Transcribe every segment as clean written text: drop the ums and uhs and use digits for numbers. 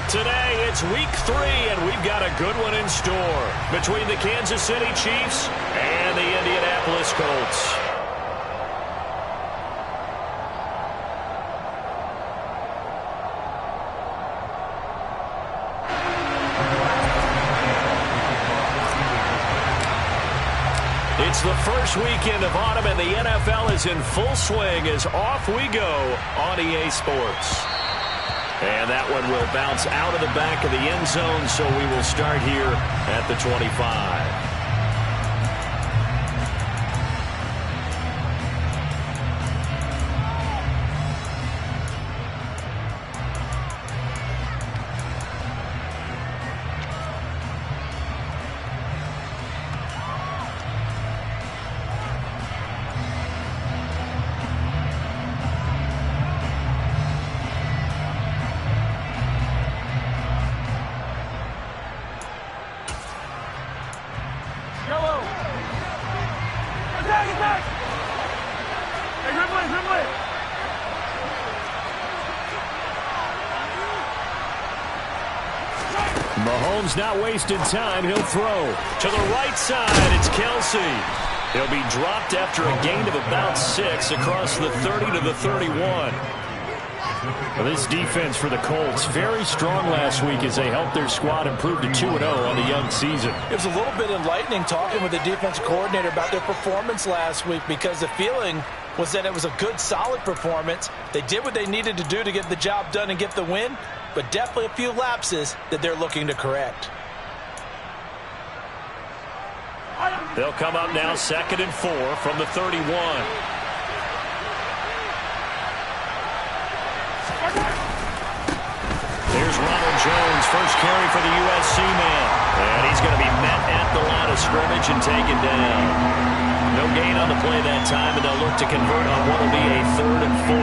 Today, it's week 3, and we've got a good one in store between the Kansas City Chiefs and the Indianapolis Colts. It's the first weekend of autumn, and the NFL is in full swing as off we go on EA Sports. And that one will bounce out of the back of the end zone, so we will start here at the 25. Mahomes not wasting time. He'll throw to the right side. It's Kelsey. He'll be dropped after a gain of about 6 across the 30 to the 31. Well, this defense for the Colts, very strong last week as they helped their squad improve to 2-0 on the young season. It was a little bit enlightening talking with the defensive coordinator about their performance last week, because the feeling was that it was a good, solid performance. They did what they needed to do to get the job done and get the win, but definitely a few lapses that they're looking to correct. They'll come up now 2nd and 4 from the 31. There's Ronald Jones, first carry for the USC man. And he's going to be met at the line of scrimmage and taken down. No gain on the play that time, and they'll look to convert on what will be a 3rd and 4.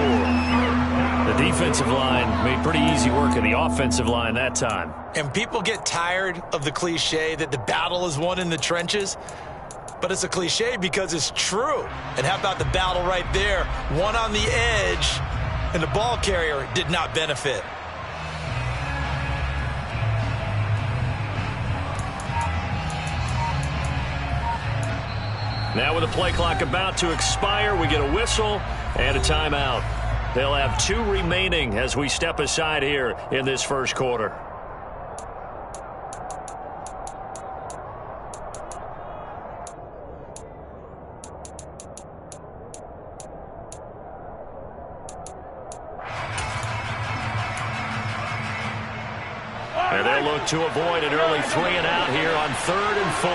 The defensive line made pretty easy work of the offensive line that time. And people get tired of the cliche that the battle is won in the trenches. But it's a cliche because it's true. And how about the battle right there? One on the edge, and the ball carrier did not benefit. Now with the play clock about to expire, we get a whistle and a timeout. They'll have 2 remaining as we step aside here in this first quarter. And they'll look to avoid an early 3-and-out here on 3rd and 4.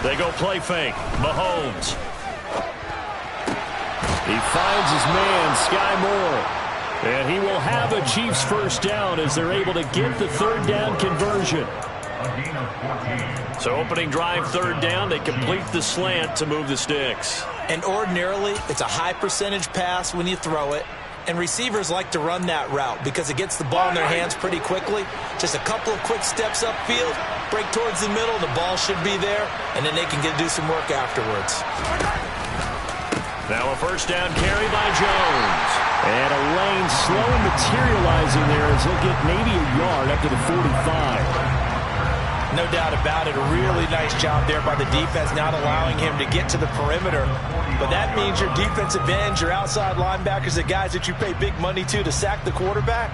They go play fake. Mahomes. He finds his man, Sky Moore. And he will have a Chiefs first down as they're able to get the 3rd down conversion. So opening drive, 3rd down. They complete the slant to move the sticks. And ordinarily, it's a high percentage pass when you throw it. And receivers like to run that route because it gets the ball in their hands pretty quickly. Just a couple of quick steps upfield, break towards the middle, the ball should be there, and then they can do some work afterwards. Now a first down carry by Jones. And a lane slow materializing there as he'll get maybe a yard up to the 45. No doubt about it. A really nice job there by the defense, not allowing him to get to the perimeter. But that means your defensive ends, your outside linebackers, the guys that you pay big money to sack the quarterback,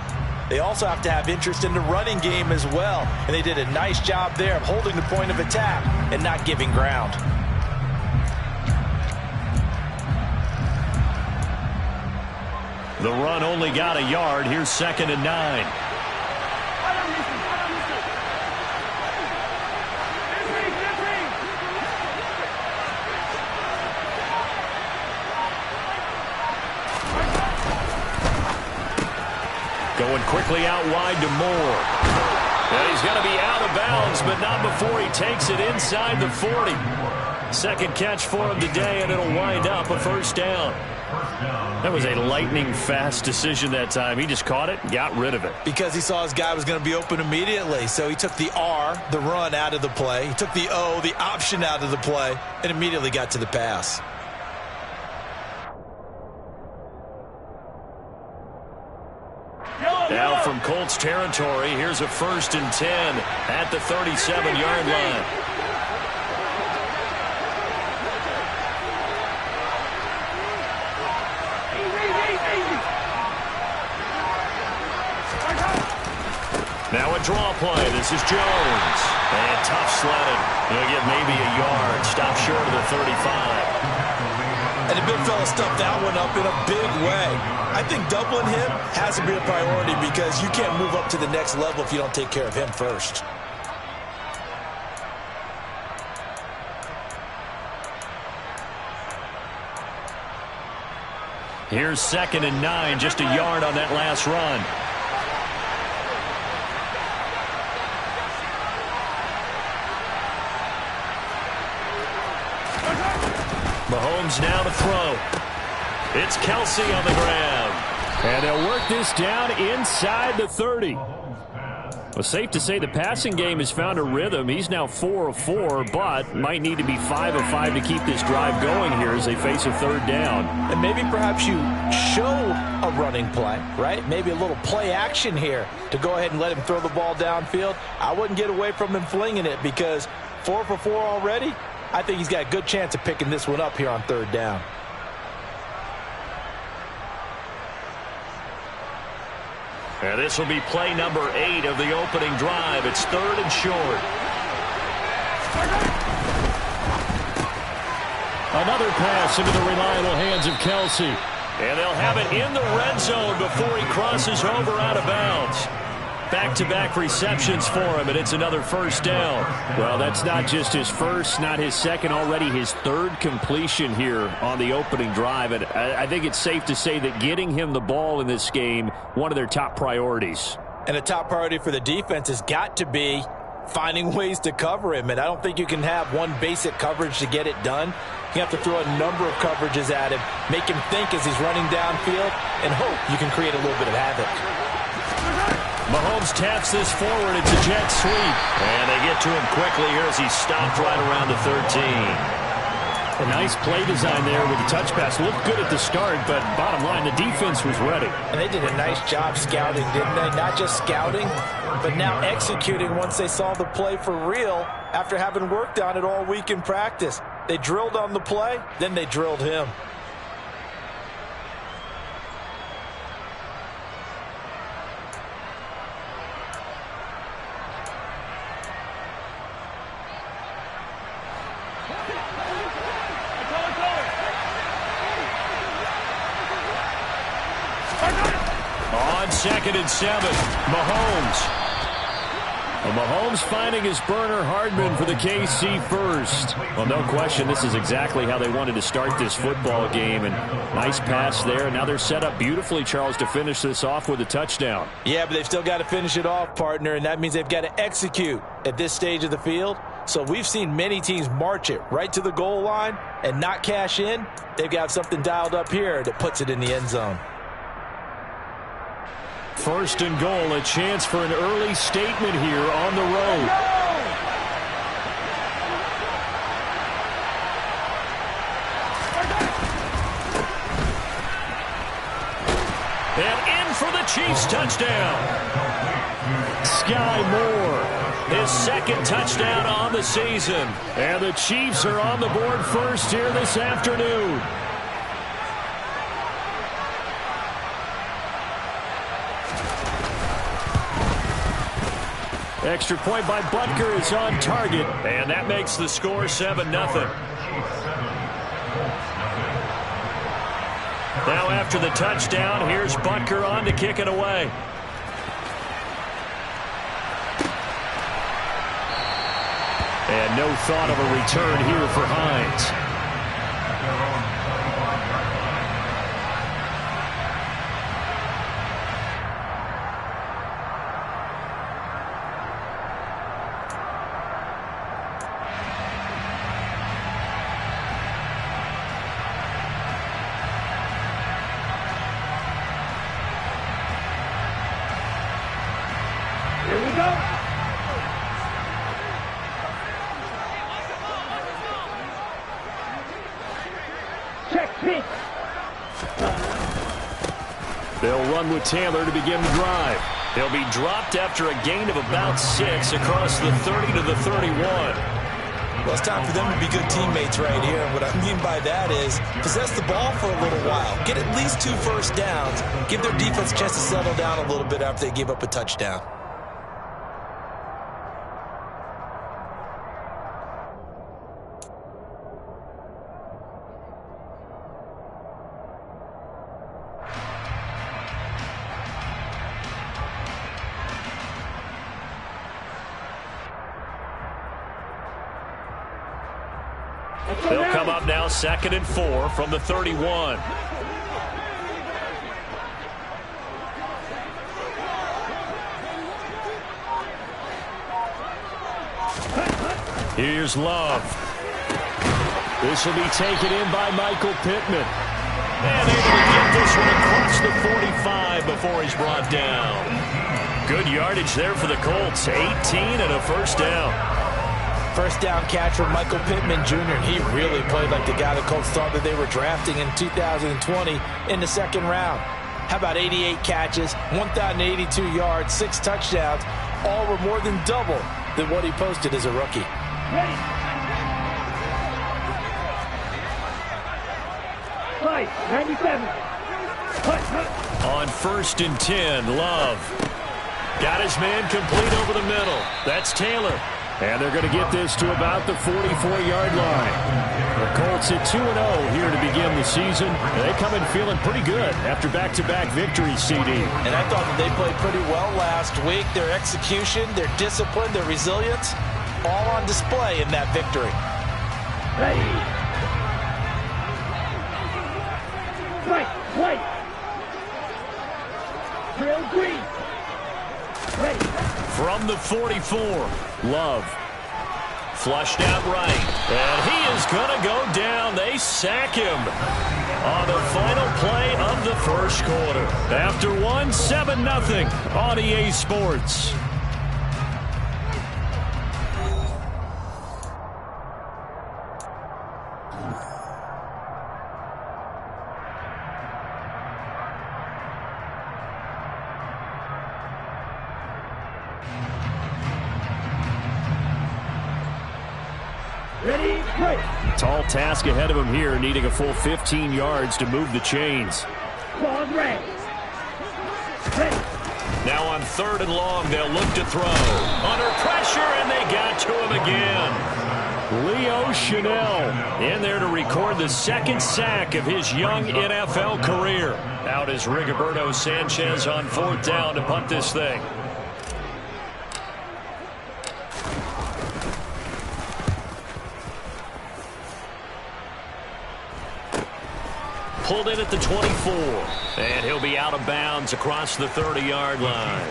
they also have to have interest in the running game as well. And they did a nice job there of holding the point of attack and not giving ground. The run only got a yard. Here's 2nd and 9. Going quickly out wide to Moore. And he's going to be out of bounds, but not before he takes it inside the 40. Second catch for him today, and it'll wind up a first down. That was a lightning-fast decision that time. He just caught it and got rid of it. Because he saw his guy was going to be open immediately. So he took the R, the run, out of the play. He took the O, the option, out of the play, and immediately got to the pass. Now from Colts territory, here's a 1st and 10 at the 37-yard line. Now a draw play. This is Jones. And tough sledding. He'll get maybe a yard. Stop short of the 35. And the big fella stuffed that one up in a big way. I think doubling him has to be a priority because you can't move up to the next level if you don't take care of him first. Here's 2nd and 9, just a yard on that last run. Mahomes now to throw. It's Kelsey on the ground. And they'll work this down inside the 30. Well, safe to say the passing game has found a rhythm. He's now 4 of 4, but might need to be 5 of 5 to keep this drive going here as they face a 3rd down. And maybe perhaps you show a running play, right? Maybe a little play action here to go ahead and let him throw the ball downfield. I wouldn't get away from him flinging it because 4 for 4 already. I think he's got a good chance of picking this one up here on 3rd down. And this will be play number 8 of the opening drive. It's 3rd and short. Another pass into the reliable hands of Kelsey. And they'll have it in the red zone before he crosses over out of bounds. Back-to-back receptions for him, and it's another 1st down. Well, that's not just his first, not his second, already his 3rd completion here on the opening drive. And I think it's safe to say that getting him the ball in this game, one of their top priorities. And a top priority for the defense has got to be finding ways to cover him. And I don't think you can have one basic coverage to get it done. You have to throw a number of coverages at him, make him think as he's running downfield, and hope you can create a little bit of havoc. Mahomes taps this forward. It's a jet sweep. And they get to him quickly here as he's stopped right around the 13. A nice play design there with the touch pass. Looked good at the start, but bottom line, the defense was ready. And they did a nice job scouting, didn't they? Not just scouting, but now executing once they saw the play for real after having worked on it all week in practice. They drilled on the play, then they drilled him. On 2nd and 7, Mahomes. Well, Mahomes finding his burner Hardman for the KC first. Well, no question, this is exactly how they wanted to start this football game. And nice pass there. Now they're set up beautifully, Charles, to finish this off with a touchdown. Yeah, but they've still got to finish it off, partner, and that means they've got to execute at this stage of the field. So we've seen many teams march it right to the goal line and not cash in. They've got something dialed up here that puts it in the end zone. 1st and goal, a chance for an early statement here on the road. And in for the Chiefs touchdown. Sky Moore, his 2nd touchdown on the season. And the Chiefs are on the board first here this afternoon. Extra point by Butker is on target, and that makes the score 7-0. Now after the touchdown, here's Butker on to kick it away. And no thought of a return here for Hines. will run with Taylor to begin the drive. He'll be dropped after a gain of about 6 across the 30 to the 31. Well, it's time for them to be good teammates right here. And what I mean by that is possess the ball for a little while. Get at least 2 first downs. Give their defense a chance to settle down a little bit after they give up a touchdown. They'll come up now 2nd and 4 from the 31. Here's Love. This will be taken in by Michael Pittman. And able to get this one across the 45 before he's brought down. Good yardage there for the Colts. 18 and a first down. First down catch from Michael Pittman Jr. He really played like the guy the Colts thought that they were drafting in 2020 in the 2nd round. How about 88 catches, 1,082 yards, 6 touchdowns. All were more than double than what he posted as a rookie. Ready. Fight, 97. On 1st and 10, Love. Got his man complete over the middle. That's Taylor. And they're going to get this to about the 44-yard line. The Colts at 2-0 here to begin the season. They come in feeling pretty good after back-to-back victories, CD. And I thought that they played pretty well last week. Their execution, their discipline, their resilience, all on display in that victory. Ready. White. Drill green. Ready. From the 44, Love. Flushed out right. And he is going to go down. They sack him on the final play of the first quarter. After 7-0 on EA Sports. Ready, play. Tall task ahead of him here, needing a full 15 yards to move the chains. Ball ready. Ready. Now on 3rd and long, they'll look to throw. Under pressure, and they got to him again. Leo Chanel in there to record the 2nd sack of his young NFL career. Out is Rigoberto Sanchez on 4th down to punt this thing. Pulled in at the 24, and he'll be out of bounds across the 30-yard line.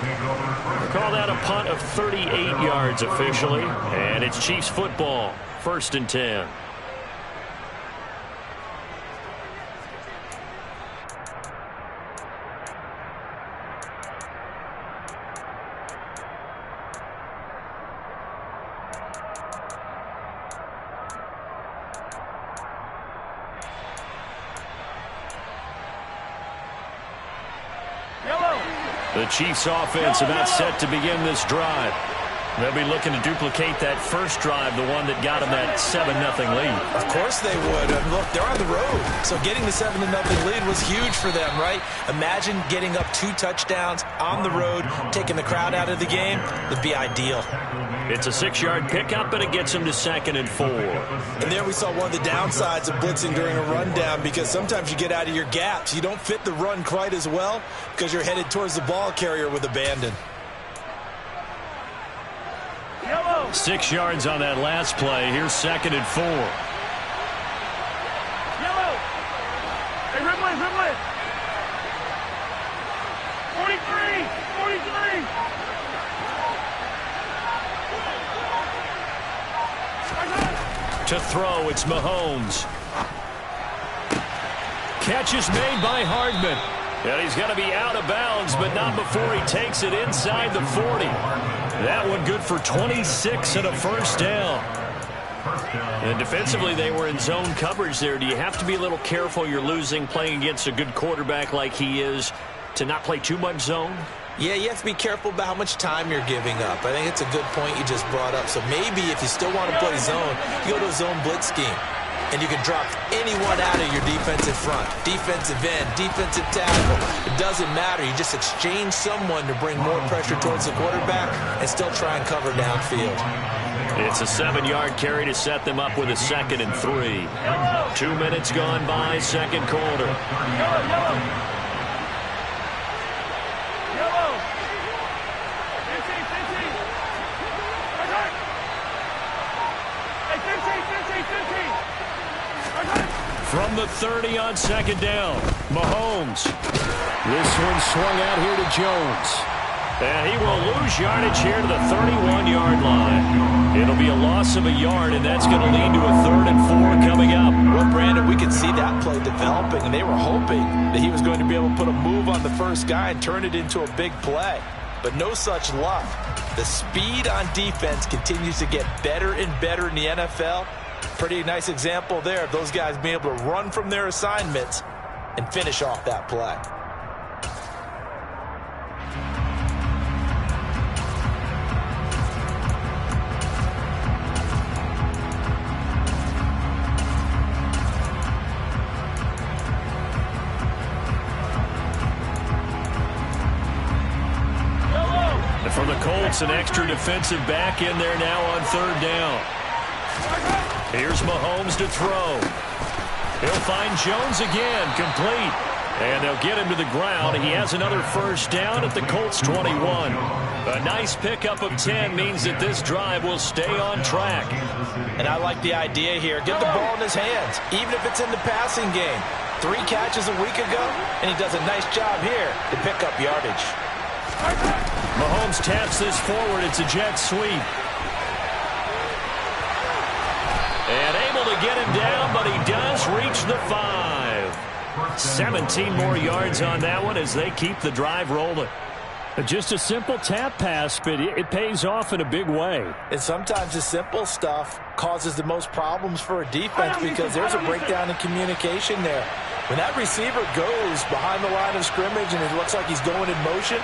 We'll call that a punt of 38 yards officially, and it's Chiefs football, 1st and 10. The Chiefs offense about set to begin this drive. They'll be looking to duplicate that first drive, the one that got them that 7-0 lead. Of course they would. Look, they're on the road. So getting the 7-0 lead was huge for them, right? Imagine getting up 2 touchdowns on the road, taking the crowd out of the game. It'd be ideal. It's a 6-yard pickup, and it gets them to 2nd and 4. And there we saw one of the downsides of blitzing during a rundown, because sometimes you get out of your gaps. You don't fit the run quite as well because you're headed towards the ball carrier with abandon. 6 yards on that last play. Here's 2nd and 4. Yellow. Hey, Ridley. 43. To throw, it's Mahomes. Catch is made by Hardman. And he's going to be out of bounds, but not before he takes it inside the 40. That one good for 26 and a first down. And defensively, they were in zone coverage there. Do you have to be a little careful? You're losing playing against a good quarterback like he is. to not play too much zone? Yeah, you have to be careful about how much time you're giving up. I think it's a good point you just brought up. So maybe if you still want to play zone, you go to a zone blitz scheme. And you can drop anyone out of your defensive front. Defensive end, defensive tackle. It doesn't matter. You just exchange someone to bring more pressure towards the quarterback and still try and cover downfield. It's a 7-yard carry to set them up with a 2nd and 3. 2 minutes gone by, second quarter. From the 30 on 2nd down, Mahomes. This one swung out here to Jones. And he will lose yardage here to the 31-yard line. It'll be a loss of a yard, and that's going to lead to a 3rd and 4 coming up. Well, Brandon, we could see that play developing, and they were hoping that he was going to be able to put a move on the first guy and turn it into a big play. But no such luck. The speed on defense continues to get better and better in the NFL. Pretty nice example there of those guys being able to run from their assignments and finish off that play. And for the Colts, an extra defensive back in there now on 3rd down. Here's Mahomes to throw. He'll find Jones again, complete. And they'll get him to the ground. He has another first down at the Colts 21. A nice pickup of 10 means that this drive will stay on track. And I like the idea here. Get the ball in his hands, even if it's in the passing game. 3 catches a week ago, and he does a nice job here to pick up yardage. Mahomes taps this forward. It's a jet sweep. And able to get him down, but he does reach the 5. 17 more yards on that one as they keep the drive rolling. Just a simple tap pass, but it pays off in a big way. And sometimes the simple stuff causes the most problems for a defense because there's a breakdown in communication there. When that receiver goes behind the line of scrimmage and it looks like he's going in motion,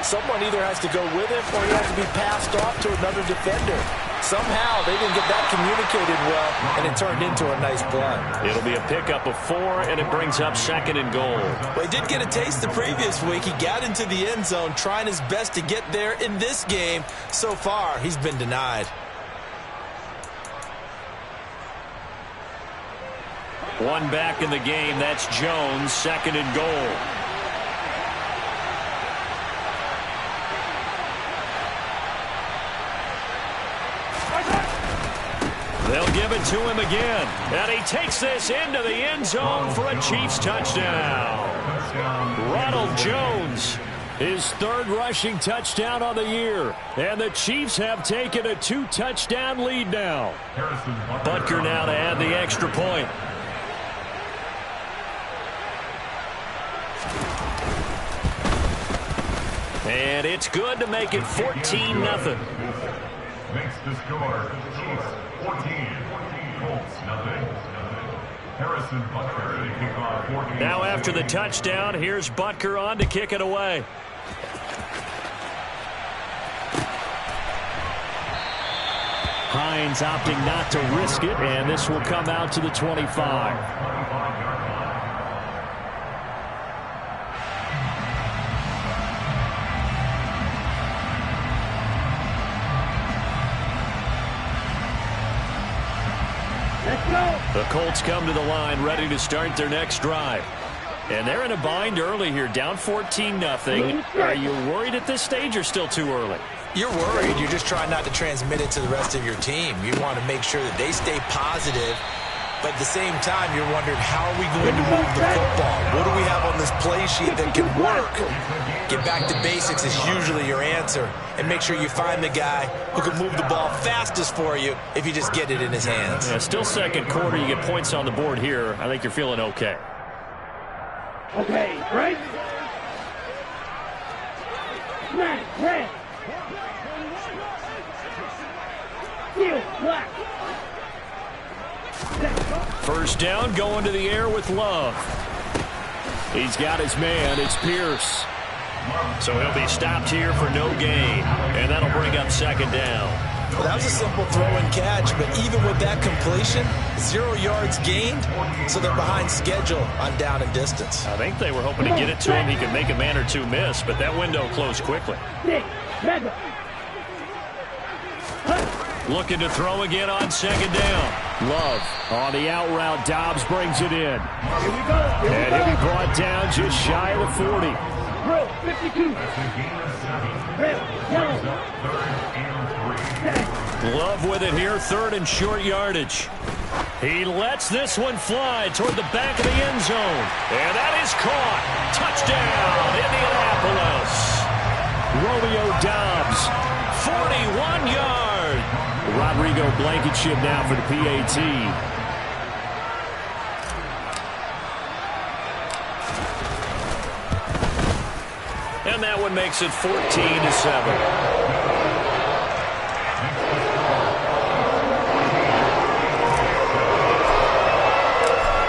someone either has to go with him or he has to be passed off to another defender. Somehow they didn't get that communicated well, and it turned into a nice play. It'll be a pickup of 4, and it brings up 2nd and goal. Well, he did get a taste the previous week. He got into the end zone, trying his best to get there in this game. So far, he's been denied. One back in the game. That's Jones, 2nd and goal. They'll give it to him again. And he takes this into the end zone for a Chiefs touchdown. Ronald Jones, his 3rd rushing touchdown on the year. And the Chiefs have taken a 2-touchdown lead now. Butker now to add the extra point. And it's good to make it 14-0. Makes the score Chiefs 14, Colts nothing. Harrison Butker to kick off 14. Now after the touchdown, here's Butker on to kick it away. Hines opting not to risk it, and this will come out to the 25. The Colts come to the line ready to start their next drive. And they're in a bind early here, down 14-0. Are you worried at this stage or still too early? You're worried. You're just trying not to transmit it to the rest of your team. You want to make sure that they stay positive. But at the same time, you're wondering, how are we going to move the football? What do we have on this play sheet that can work? Get back to basics is usually your answer. And make sure you find the guy who can move the ball fastest for you if you just get it in his hands. Yeah, still second quarter. You get points on the board here. I think you're feeling okay. Okay, right? Smash, red. Steel, black. First down, going to the air with Love. He's got his man. It's Pierce. So he'll be stopped here for no gain. And that'll bring up second down. Well, that was a simple throw and catch, but even with that completion, 0 yards gained, so they're behind schedule on down and distance. I think they were hoping to get it to him. He could make a man or two miss, but that window closed quickly. Looking to throw again on second down. Love on the out route. Dobbs brings it in. And he'll be brought down just shy of the 40. 52. Love with it here, third and short yardage. He lets this one fly toward the back of the end zone. And that is caught. Touchdown, Indianapolis. Romeo Dobbs, 41-yard. Rodrigo Blankenship now for the PAT. And that one makes it 14-7.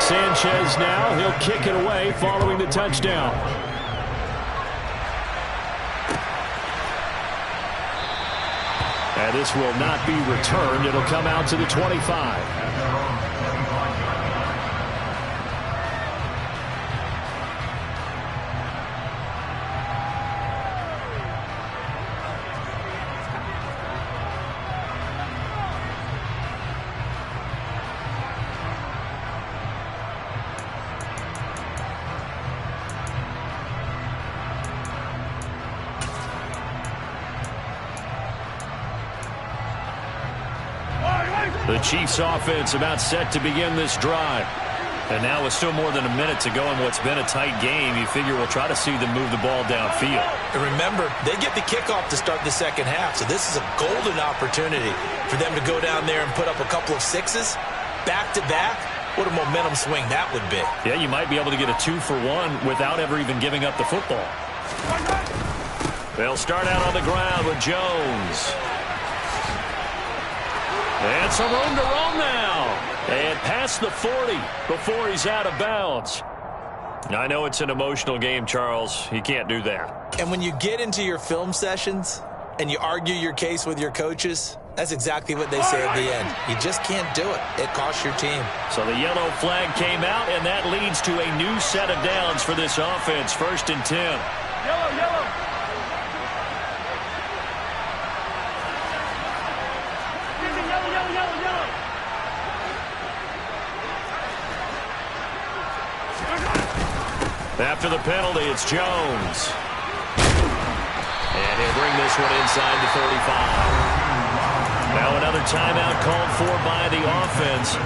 Sanchez now, he'll kick it away following the touchdown. And this will not be returned. It'll come out to the 25. The Chiefs offense about set to begin this drive. And now with still more than a minute to go in what's been a tight game, you figure we'll try to see them move the ball downfield. And remember, they get the kickoff to start the second half, so this is a golden opportunity for them to go down there and put up a couple of sixes back-to-back. What a momentum swing that would be. Yeah, you might be able to get a 2-for-1 without ever even giving up the football. They'll start out on the ground with Jones. And some room to roam now. And past the 40 before he's out of bounds. I know it's an emotional game, Charles. You can't do that. And when you get into your film sessions and you argue your case with your coaches, that's exactly what they say at the end. You just can't do it. It costs your team. So the yellow flag came out, and that leads to a new set of downs for this offense. 1st and 10. Yellow. After the penalty, it's Jones. And he'll bring this one inside the 35. Now another timeout called for by the offense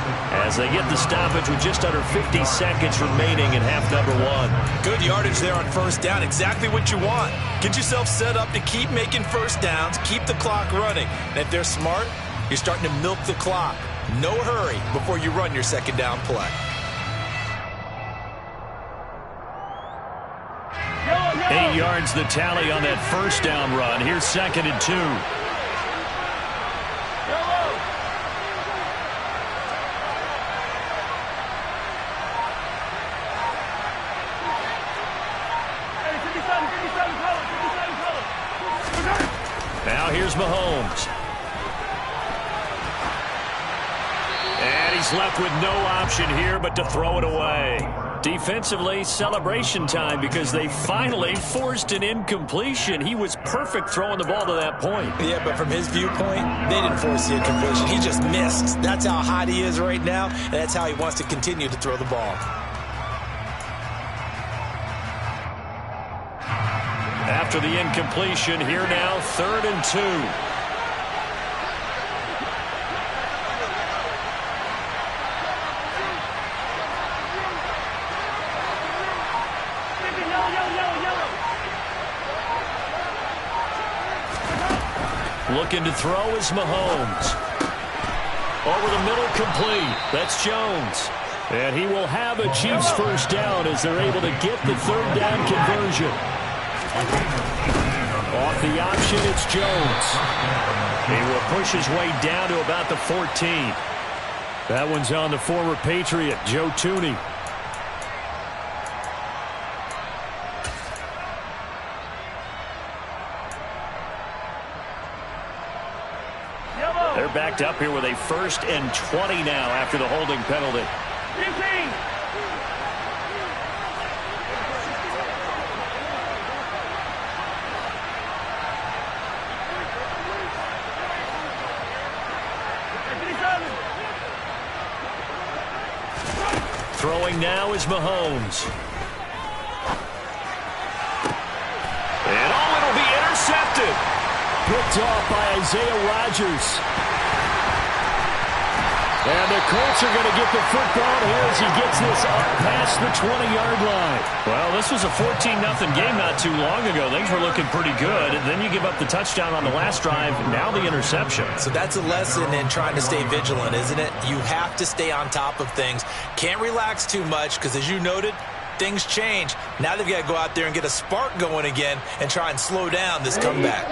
as they get the stoppage with just under 50 seconds remaining in half number 1. Good yardage there on 1st down. Exactly what you want. Get yourself set up to keep making 1st downs, keep the clock running. And if they're smart, you're starting to milk the clock. No hurry before you run your 2nd down play. 8 yards the tally on that 1st down run. Here's 2nd and 2. Now here's Mahomes. And he's left with no option here but to throw it away. Defensively, celebration time because they finally forced an incompletion. He was perfect throwing the ball to that point. Yeah, but from his viewpoint, they didn't force the incompletion. He just missed. That's how hot he is right now, and that's how he wants to continue to throw the ball. After the incompletion, here now, 3rd and 2. Looking to throw is Mahomes. Over the middle, complete. That's Jones. And he will have a Chiefs 1st down as they're able to get the 3rd down conversion. Off the option, it's Jones. He will push his way down to about the 14. That one's on the former Patriot, Joe Tooney. They're backed up here with a 1st and 20 now after the holding penalty. 15. Throwing now is Mahomes. And it'll be intercepted. Picked off by Isaiah Rodgers. And the Colts are going to get the football here as he gets this up past the 20-yard line. Well, this was a 14-0 game not too long ago. Things were looking pretty good. And then you give up the touchdown on the last drive. Now the interception. So that's a lesson in trying to stay vigilant, isn't it? You have to stay on top of things. Can't relax too much because, as you noted, things change. Now they've got to go out there and get a spark going again and try and slow down this comeback.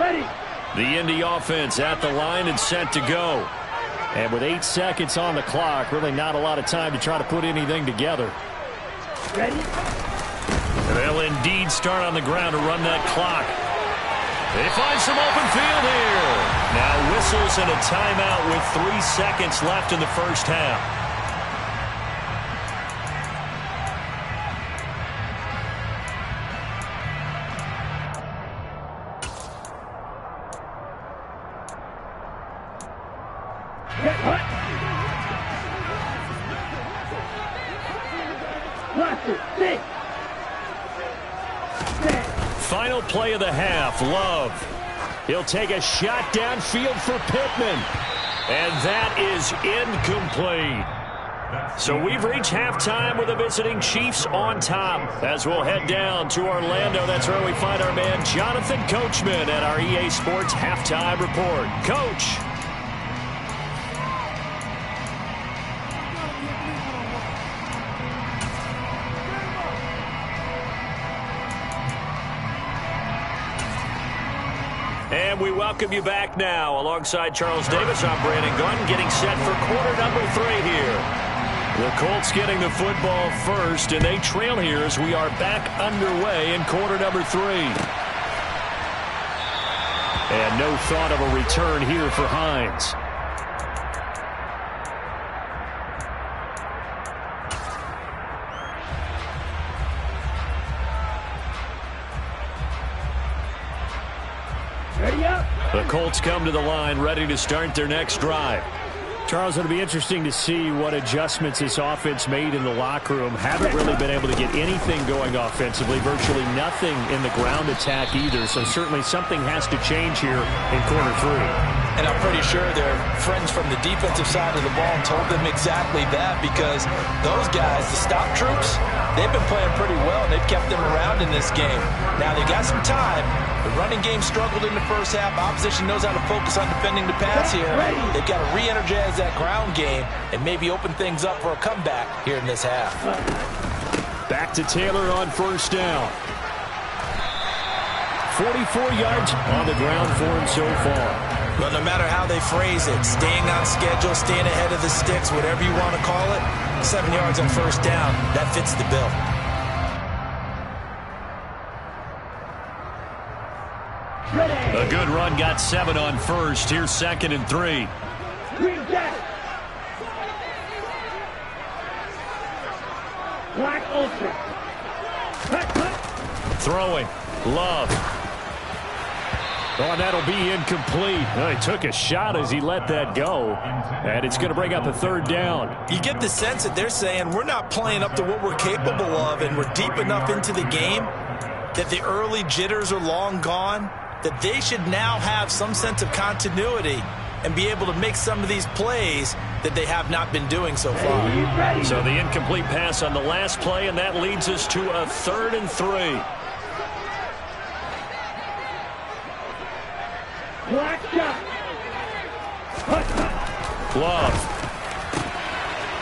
The Indy offense at the line and set to go. And with 8 seconds on the clock, really not a lot of time to try to put anything together. Ready? They'll indeed start on the ground to run that clock. They find some open field here. Now whistles and a timeout with 3 seconds left in the first half. Final play of the half, Love. He'll take a shot downfield for Pittman. And that is incomplete. So we've reached halftime with the visiting Chiefs on top. As we'll head down to Orlando, that's where we find our man Jonathan Coachman at our EA Sports Halftime Report. Coach. And we welcome you back now. Alongside Charles Davis, I'm Brandon Gunn, getting set for quarter number 3 here. The Colts getting the football first, and they trail here as we are back underway in quarter number 3. And no thought of a return here for Hines. The Colts come to the line ready to start their next drive. Charles, it'll be interesting to see what adjustments this offense made in the locker room. Haven't really been able to get anything going offensively, virtually nothing in the ground attack either, so certainly something has to change here in quarter 3. And I'm pretty sure their friends from the defensive side of the ball told them exactly that, because those guys, the stop troops, they've been playing pretty well, and they've kept them around in this game. Now, they got some time. The running game struggled in the first half. Opposition knows how to focus on defending the pass here. They've got to re-energize that ground game and maybe open things up for a comeback here in this half. Back to Taylor on first down. 44 yards on the ground for him so far. Well, no matter how they phrase it, staying on schedule, staying ahead of the sticks, whatever you want to call it, 7 yards on first down, that fits the bill. A good run got 7 on first. Here's 2nd and 3. Green jacket. Black ultra. Throwing. Love. Oh, and that'll be incomplete. Well, he took a shot as he let that go. And it's going to bring up a 3rd down. You get the sense that they're saying we're not playing up to what we're capable of, and we're deep enough into the game that the early jitters are long gone, that they should now have some sense of continuity and be able to make some of these plays that they have not been doing so far. So the incomplete pass on the last play, and that leads us to a 3rd and 3. Black shot. Love.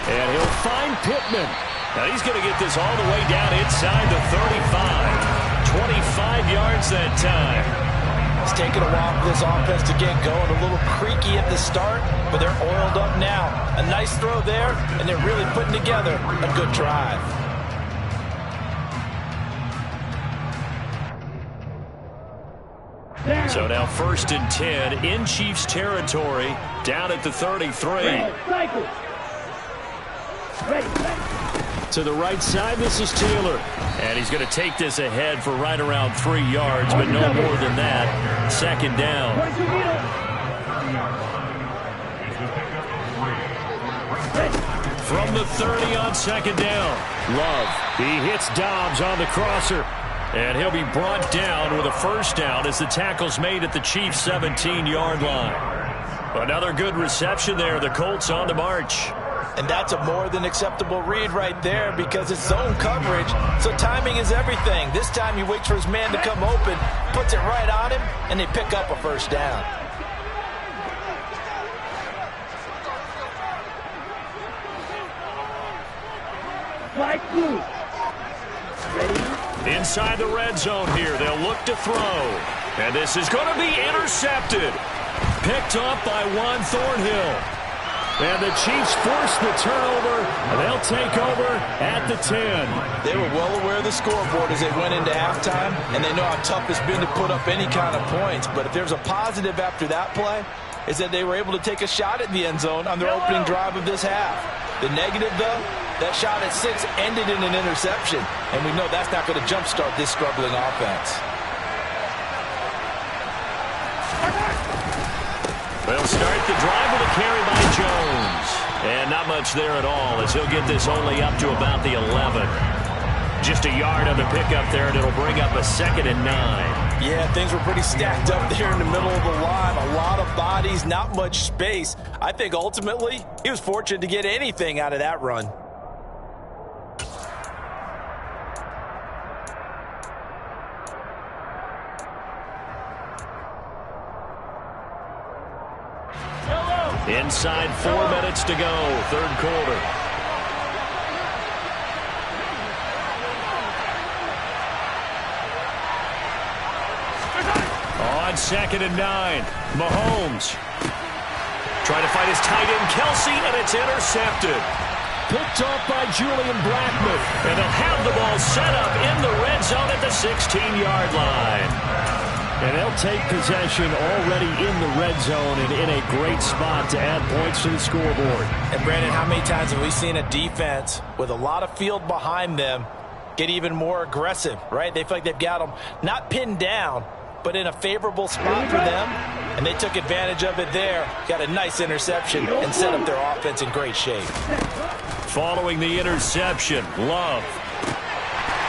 And he'll find Pittman. Now he's going to get this all the way down inside the 35. 25 yards that time. It's taken a while for this offense to get going. A little creaky at the start, but they're oiled up now. A nice throw there, and they're really putting together a good drive. So now 1st and 10 in Chiefs territory, down at the 33. Cycle. Ready. To the right side, this is Taylor. And he's going to take this ahead for right around 3 yards, but no more than that. 2nd down. From the 30 on 2nd down. Love. He hits Dobbs on the crosser. And he'll be brought down with a 1st down as the tackle's made at the Chiefs' 17-yard line. Another good reception there. The Colts on the march. And that's a more than acceptable read right there because it's zone coverage, so timing is everything. This time he waits for his man to come open, puts it right on him, and they pick up a 1st down. Flag blue. Ready. Inside the red zone here, they'll look to throw. And this is going to be intercepted. Picked up by Juan Thornhill. And the Chiefs force the turnover, and they'll take over at the 10. They were well aware of the scoreboard as they went into halftime, and they know how tough it's been to put up any kind of points. But if there's a positive after that play, is that they were able to take a shot at the end zone on their opening drive of this half. The negative, though, that shot at 6 ended in an interception, and we know that's not going to jumpstart this struggling offense. They'll start the drive with a carry by Jones. And not much there at all as he'll get this only up to about the 11. Just a yard on the pickup there, and it'll bring up a 2nd and 9. Yeah, things were pretty stacked up there in the middle of the line. A lot of bodies, not much space. I think ultimately he was fortunate to get anything out of that run. Inside 4 minutes to go, 3rd quarter. On 2nd and 9, Mahomes. Trying to find his tight end, Kelsey, and it's intercepted. Picked off by Julian Blackmon. And they'll have the ball set up in the red zone at the 16-yard line. And they'll take possession already in the red zone and in a great spot to add points to the scoreboard. And Brandon, how many times have we seen a defense with a lot of field behind them get even more aggressive, right? They feel like they've got them not pinned down, but in a favorable spot for them. And they took advantage of it there. Got a nice interception and set up their offense in great shape. Following the interception, Love.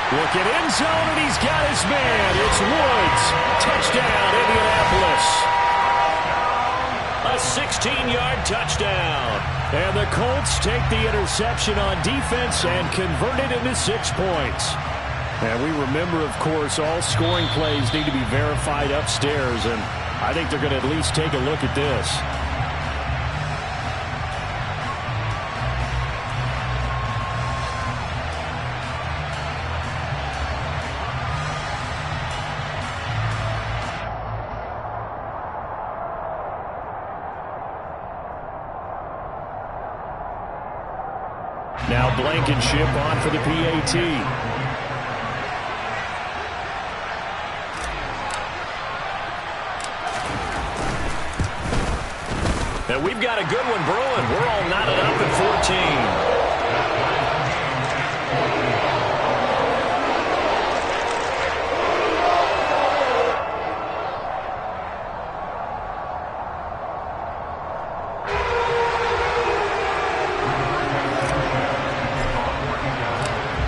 Look at end zone, and he's got his man. It's Woods. Touchdown, Indianapolis. A 16-yard touchdown. And the Colts take the interception on defense and convert it into 6 points. And we remember, of course, all scoring plays need to be verified upstairs, and I think they're going to at least take a look at this. Now Blankenship on for the PAT. And we've got a good one brewing. We're all knotted up at 14.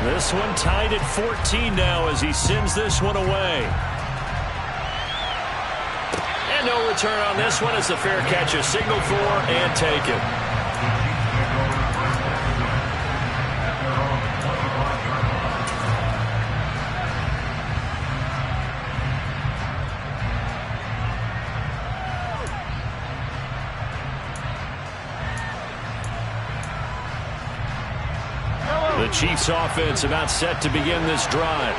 This one tied at 14 now as he sends this one away. And no return on this one as the fair catch is signaled for and taken. The Chiefs offense about set to begin this drive.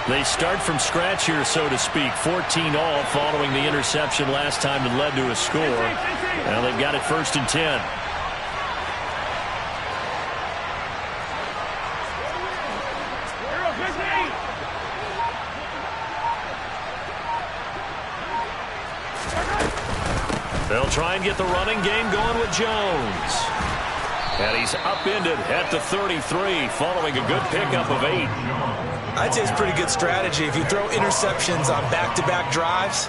They start from scratch here, so to speak. 14-all following the interception last time that led to a score. Now they've got it 1st and 10. They'll try and get the running game going with Jones. And he's upended at the 33 following a good pickup of 8. I'd say it's pretty good strategy. If you throw interceptions on back-to-back drives,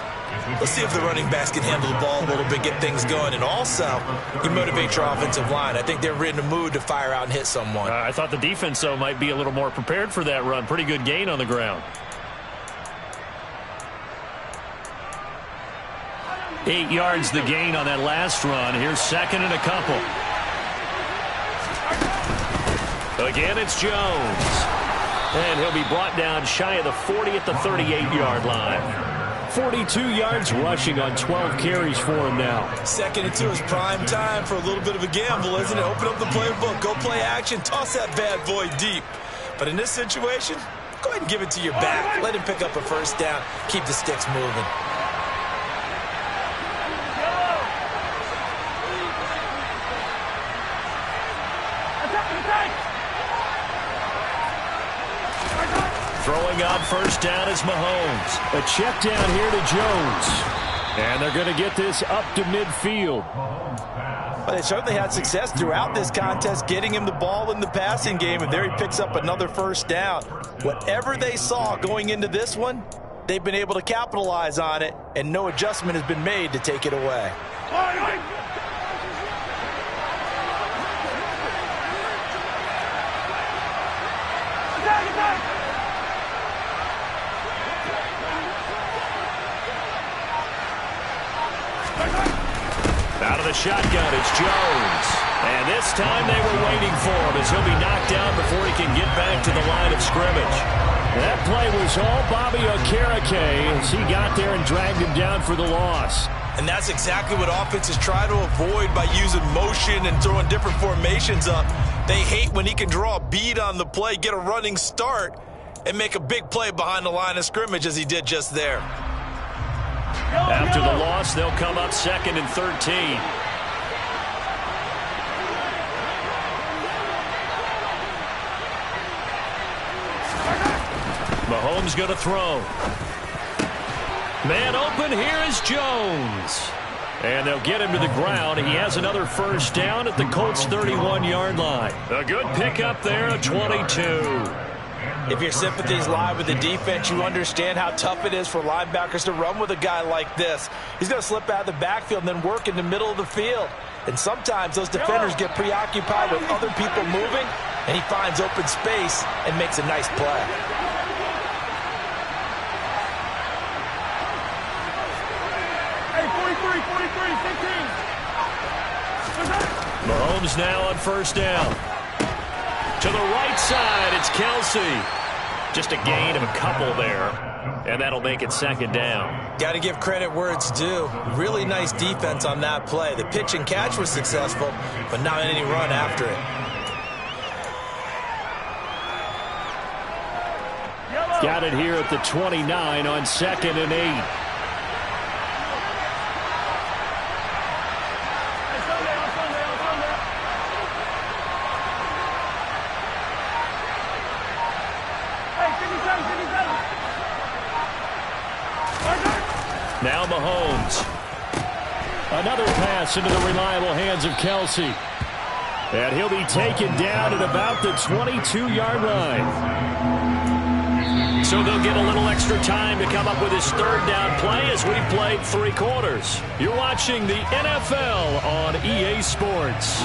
let's see if the running backs can handle the ball a little bit, get things going. And also, you motivate your offensive line. I think they're in a mood to fire out and hit someone. I thought the defense, though, might be a little more prepared for that run. Pretty good gain on the ground. 8 yards the gain on that last run. Here's second and a couple. Again, it's Jones. And he'll be brought down shy of the 40 at the 38-yard line. 42 yards rushing on 12 carries for him now. 2nd and 2 is prime time for a little bit of a gamble, isn't it? Open up the playbook, go play action, toss that bad boy deep. But in this situation, go ahead and give it to your back. Let him pick up a first down, keep the sticks moving. Throwing on first down is Mahomes. A check down here to Jones. And they're going to get this up to midfield. Well, they certainly had success throughout this contest, getting him the ball in the passing game, and there he picks up another first down. Whatever they saw going into this one, they've been able to capitalize on it, and no adjustment has been made to take it away. Out of the shotgun, it's Jones. And this time they were waiting for him as he'll be knocked down before he can get back to the line of scrimmage. That play was all Bobby Okereke as he got there and dragged him down for the loss. And that's exactly what offenses try to avoid by using motion and throwing different formations up. They hate when he can draw a bead on the play, get a running start, and make a big play behind the line of scrimmage as he did just there. After the loss, they'll come up 2nd and 13. Mahomes going to throw. Man open, here is Jones. And they'll get him to the ground. He has another first down at the Colts' 31-yard line. A good pickup there, a 22. If your sympathies lie with the defense, you understand how tough it is for linebackers to run with a guy like this. He's going to slip out of the backfield and then work in the middle of the field. And sometimes those defenders get preoccupied with other people moving, and he finds open space and makes a nice play. Hey, 43, 15. Mahomes now on first down. To the right side, it's Kelsey. Just a gain of a couple there, and that'll make it 2nd down. Got to give credit where it's due. Really nice defense on that play. The pitch and catch was successful, but not any run after it. Got it here at the 29 on 2nd and 8. Now Mahomes. Another pass into the reliable hands of Kelsey. And he'll be taken down at about the 22-yard line. So they'll get a little extra time to come up with his 3rd down play as we've played 3 quarters. You're watching the NFL on EA Sports.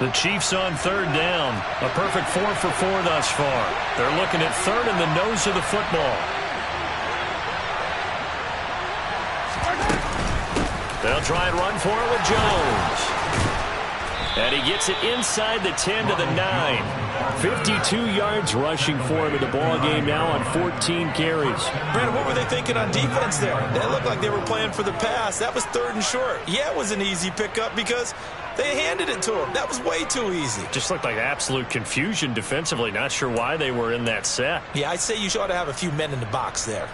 The Chiefs on 3rd down. A perfect 4 for 4 thus far. They're looking at 3rd in the nose of the football. They'll try and run for it with Jones. And he gets it inside the 10 to the 9. 52 yards rushing for him in the ball game now on 14 carries. Brandon, what were they thinking on defense there? They looked like they were playing for the pass. That was 3rd and short. Yeah, it was an easy pickup because They handed it to him. That was way too easy. Just looked like absolute confusion defensively. Not sure why they were in that set. Yeah, I'd say you ought to have a few men in the box there.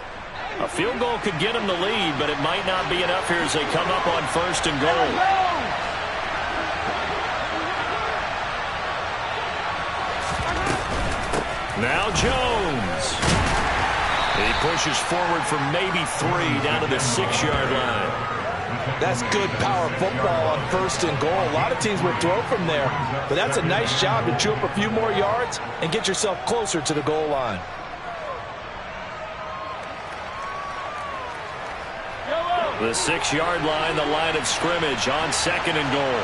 A field goal could get them the lead, but it might not be enough here as they come up on 1st and goal. Now Jones. He pushes forward for maybe 3 down to the 6-yard line. That's good power football on 1st and goal. A lot of teams will throw from there, but that's a nice job to chew up a few more yards and get yourself closer to the goal line. The 6-yard line, the line of scrimmage on 2nd and goal.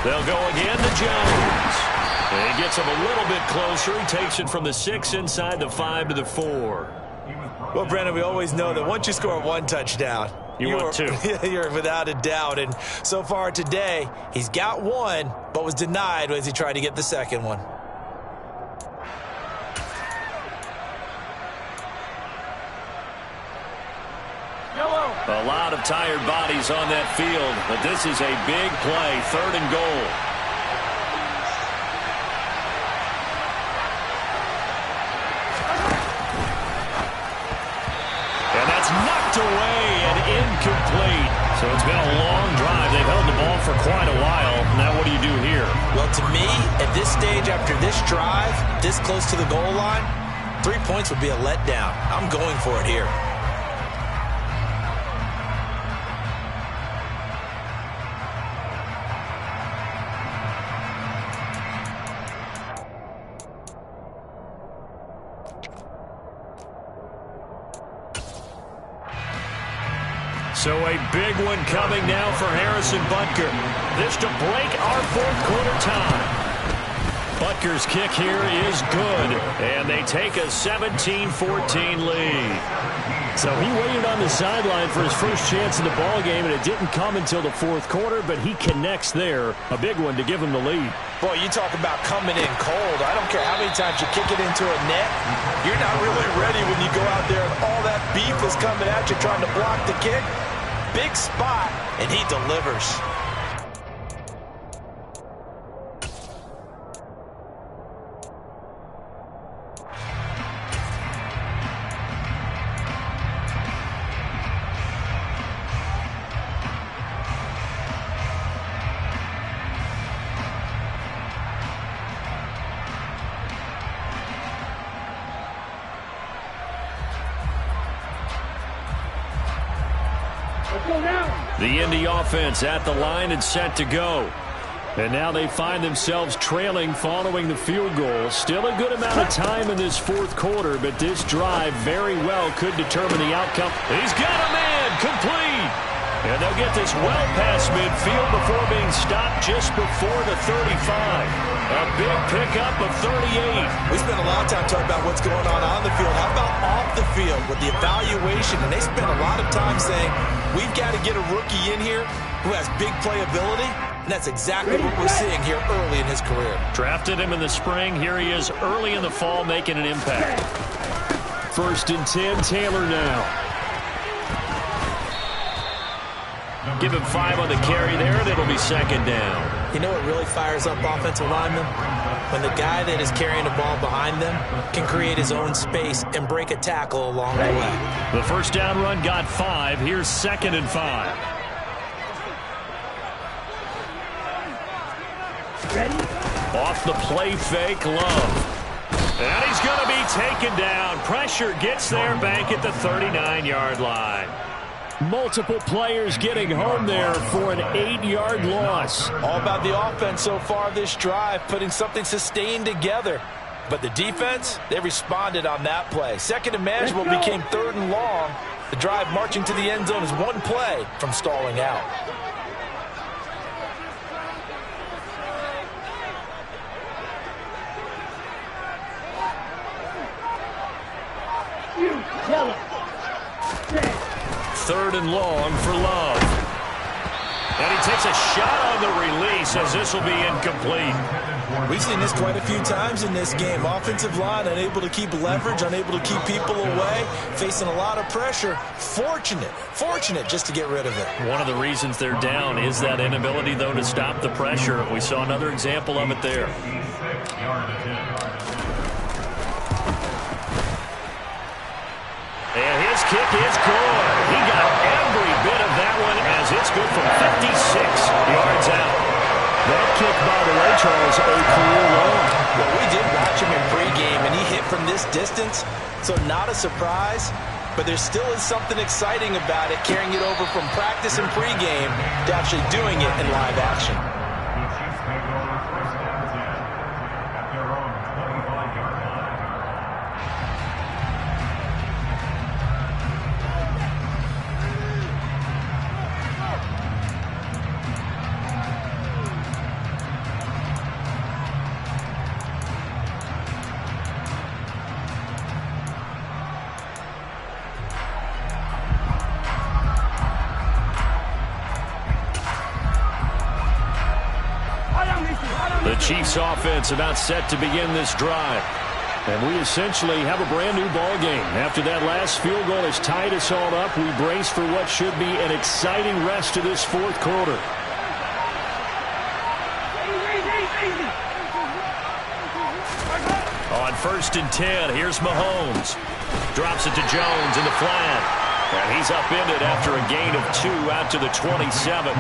They'll go again to Jones. He gets him a little bit closer. He takes it from the 6 inside the 5 to the 4. Well, Brandon, we always know that once you score 1 touchdown, you're 2. You're without a doubt. And so far today, he's got 1, but was denied as he tried to get the 2nd one. A lot of tired bodies on that field, but this is a big play, 3rd and goal. And that's knocked away and incomplete. So it's been a long drive. They've held the ball for quite a while. Now what do you do here? Well, to me, at this stage after this drive, this close to the goal line, 3 points would be a letdown. I'm going for it here. So a big one coming now for Harrison Butker. This to break our 4th quarter time. Butker's kick here is good, and they take a 17-14 lead. So he waited on the sideline for his first chance in the ballgame, and it didn't come until the 4th quarter, but he connects there. A big one to give him the lead. Boy, you talk about coming in cold. I don't care how many times you kick it into a net. You're not really ready when you go out there and all that beef is coming at you trying to block the kick. Big spot, and he delivers. The Indy offense at the line and set to go. And now they find themselves trailing following the field goal. Still a good amount of time in this 4th quarter, but this drive very well could determine the outcome. He's got a man complete. And they'll get this well past midfield before being stopped just before the 35. A big pickup of 38. We spent a lot of time talking about what's going on the field. How about off the field with the evaluation? And they spent a lot of time saying, we've got to get a rookie in here who has big playability. And that's exactly what we're seeing here early in his career. Drafted him in the spring. Here he is early in the fall making an impact. 1st and 10, Taylor now. Give him 5 on the carry there, and it'll be 2nd down. You know what really fires up offensive linemen? When the guy that is carrying the ball behind them can create his own space and break a tackle along the way. The 1st down run got 5. Here's 2nd and 5. Ready? Off the play fake, Love. And he's going to be taken down. Pressure gets there back at the 39-yard line. Multiple players getting home there for an 8-yard loss. All about the offense so far this drive, putting something sustained together. But the defense, they responded on that play. 2nd and manageable became 3rd and long. The drive marching to the end zone is 1 play from stalling out. You tell him. 3rd and long for Love. And he takes a shot on the release as this will be incomplete. We've seen this quite a few times in this game. Offensive line unable to keep leverage, unable to keep people away, facing a lot of pressure. Fortunate just to get rid of it. One of the reasons they're down is that inability, though, to stop the pressure. We saw another example of it there. And his kick is good. He got every bit of that one as it's good from 56 yards out. That kick, by the way, Charles, a career low. Well, we did watch him in pregame, and he hit from this distance, so not a surprise. But there still is something exciting about it, carrying it over from practice and pregame to actually doing it in live action. The Chiefs take over first down 10 at their own 25-yard line. The Chiefs offense about set to begin this drive. And we essentially have a brand new ball game. After that last field goal has tied us all up, we brace for what should be an exciting rest of this fourth quarter. On 1st and 10, here's Mahomes. Drops it to Jones in the flat. And he's upended after a gain of 2 out to the 27.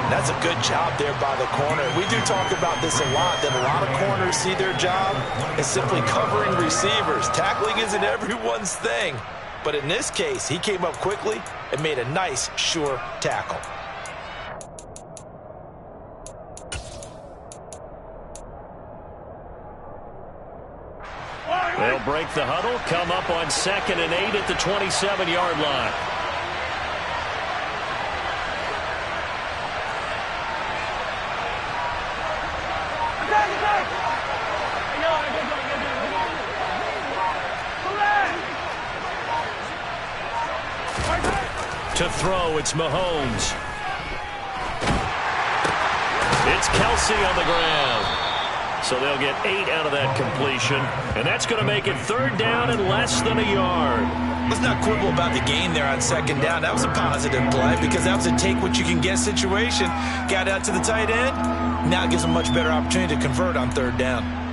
That's a good job there by the corner. We do talk about this a lot, that a lot of corners see their job as simply covering receivers. Tackling isn't everyone's thing. But in this case, he came up quickly and made a nice, sure tackle. They'll break the huddle, come up on 2nd and 8 at the 27-yard line. To throw, it's Mahomes. It's Kelsey on the ground. So they'll get 8 out of that completion. And that's going to make it 3rd down and less than a yard. Let's not quibble about the gain there on 2nd down. That was a positive play because that was a take-what-you-can-get situation. Got out to the tight end. Now it gives them a much better opportunity to convert on 3rd down.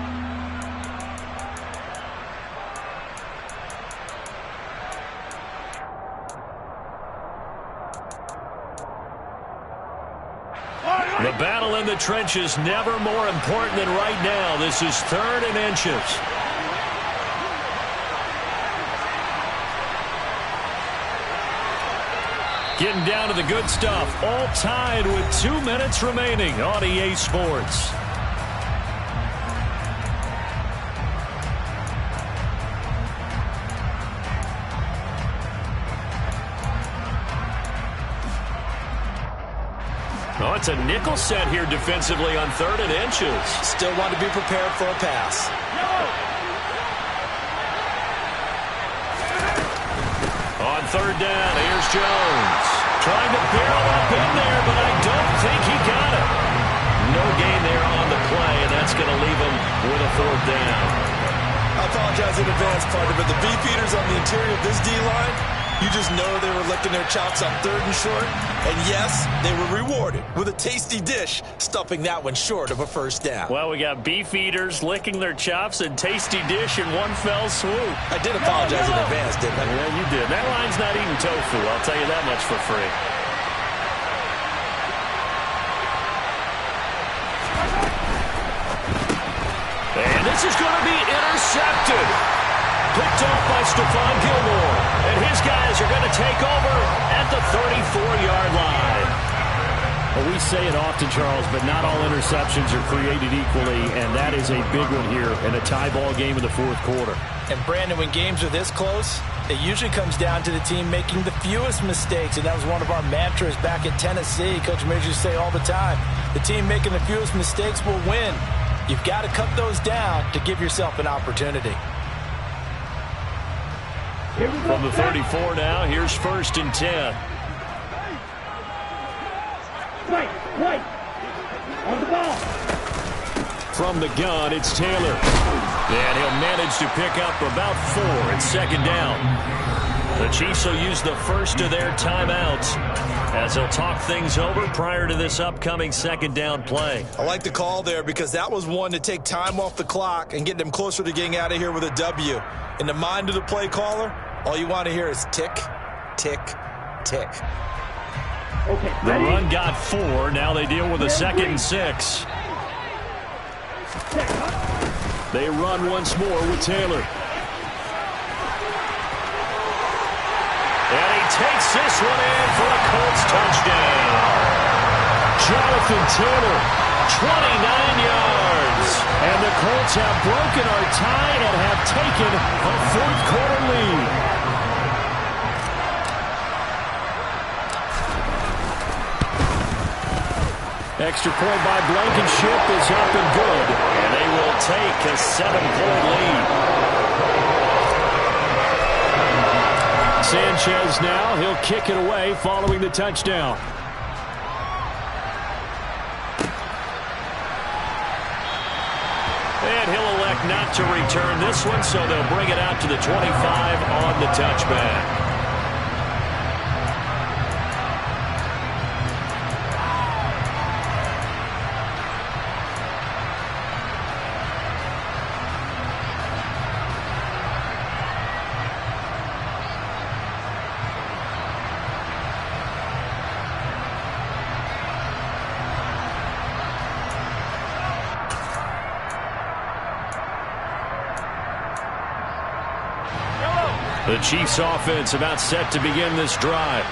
The battle in the trenches never more important than right now. This is 3rd and inches. Getting down to the good stuff. All tied with 2 minutes remaining on EA Sports. Oh, it's a nickel set here defensively on 3rd and inches. Still want to be prepared for a pass. On 3rd down, here's Jones. Trying to barrel up in there, but I don't think he got it. No gain there on the play, and that's going to leave him with a 4th down. I apologize in advance, partner, but the beefeaters on the interior of this D-line, you just know they were licking their chops on 3rd and short. And yes, they were rewarded with a tasty dish, stuffing that one short of a 1st down. Well, we got beef eaters licking their chops and tasty dish in one fell swoop. I did apologize in advance, didn't I? Yeah, you did. That line's not eating tofu, I'll tell you that much for free. And this is going to be intercepted. Picked off by Stephon Gilmore. And his guys are going to take over at the 34-yard line. Well, we say it often, Charles, but not all interceptions are created equally, and that is a big one here in a tie ball game in the 4th quarter. And, Brandon, when games are this close, it usually comes down to the team making the fewest mistakes, and that was one of our mantras back at Tennessee. Coach Major used to say all the time, the team making the fewest mistakes will win. You've got to cut those down to give yourself an opportunity. From the 34 now, here's 1st and 10. Strike. White. On the ball. From the gun, it's Taylor. And he'll manage to pick up about 4. It's second down. The Chiefs will use the first of their timeouts as they'll talk things over prior to this upcoming second down play. I like the call there because that was one to take time off the clock and get them closer to getting out of here with a W. In the mind of the play caller, all you want to hear is tick, tick, tick. Okay, The ready? run got 4. Now they deal with a 2nd and 6. They run once more with Taylor. And he takes this one in for a Colts touchdown. Jonathan Taylor, 29 yards. And the Colts have broken our tie and have taken a 4th quarter lead. Extra point by Blankenship is up and good. And they will take a 7-point lead. Sanchez now, he'll kick it away following the touchdown. And he'll elect not to return this one, so they'll bring it out to the 25 on the touchback. The Chiefs offense about set to begin this drive.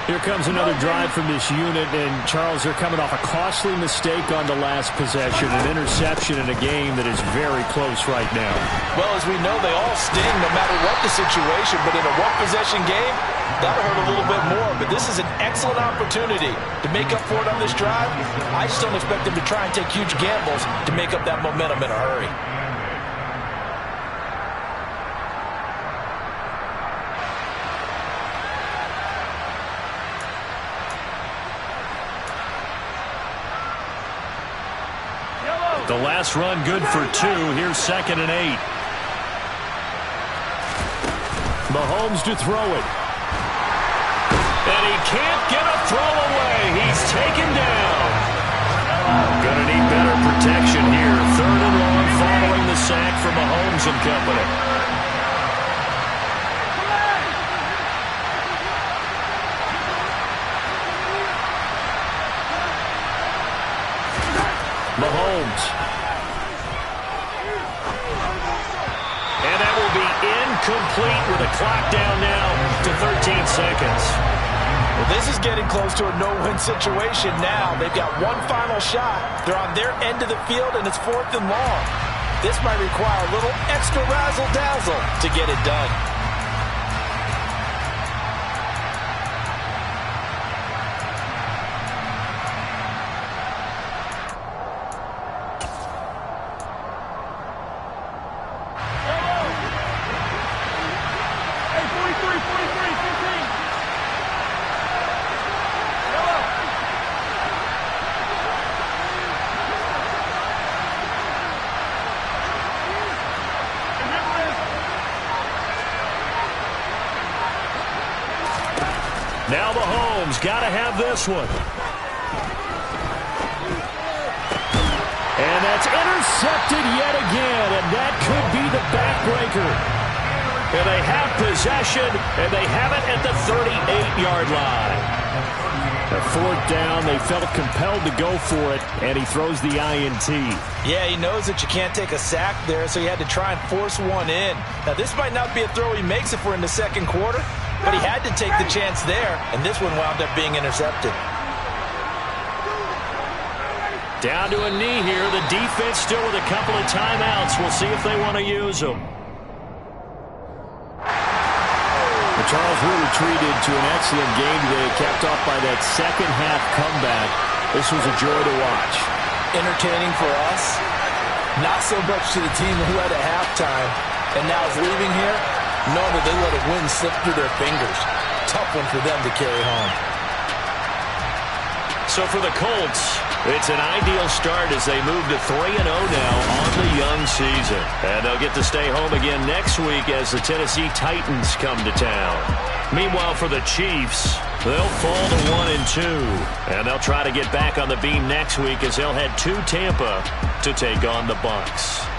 Here comes another drive from this unit, and Charles, they're coming off a costly mistake on the last possession, an interception in a game that is very close right now. Well, as we know, they all sting no matter what the situation, but in a one-possession game, that'll hurt a little bit more. But this is an excellent opportunity to make up for it on this drive. I just don't expect them to try and take huge gambles to make up that momentum in a hurry. The last run good for 2. Here's 2nd and 8. Mahomes to throw it. And he can't get a throw away. He's taken down. Gonna need better protection here. 3rd and long following the sack from Mahomes and company. Mahomes. And that will be incomplete with a clock down now to 13 seconds. Well, this is getting close to a no-win situation now. They've got one final shot. They're on their end of the field, and it's 4th and long. This might require a little extra razzle-dazzle to get it done. Now Mahomes got to have this one. And that's intercepted yet again, and that could be the backbreaker. And they have possession, and they have it at the 38-yard line. A 4th down, they felt compelled to go for it, and he throws the INT. Yeah, he knows that you can't take a sack there, so he had to try and force one in. Now, this might not be a throw he makes if we're in the 2nd quarter, but he had to take the chance there, and this one wound up being intercepted. Down to a knee here. The defense still with a couple of timeouts. We'll see if they want to use them. The Charles were retreated to an excellent game today, capped off by that second-half comeback. This was a joy to watch. Entertaining for us, not so much to the team who had a halftime and now is leaving here, knowing that they let a win slip through their fingers. Tough one for them to carry home. So for the Colts, it's an ideal start as they move to 3-0 now on the young season. And they'll get to stay home again next week as the Tennessee Titans come to town. Meanwhile, for the Chiefs, they'll fall to 1-2. And they'll try to get back on the beam next week as they'll head to Tampa to take on the Bucs.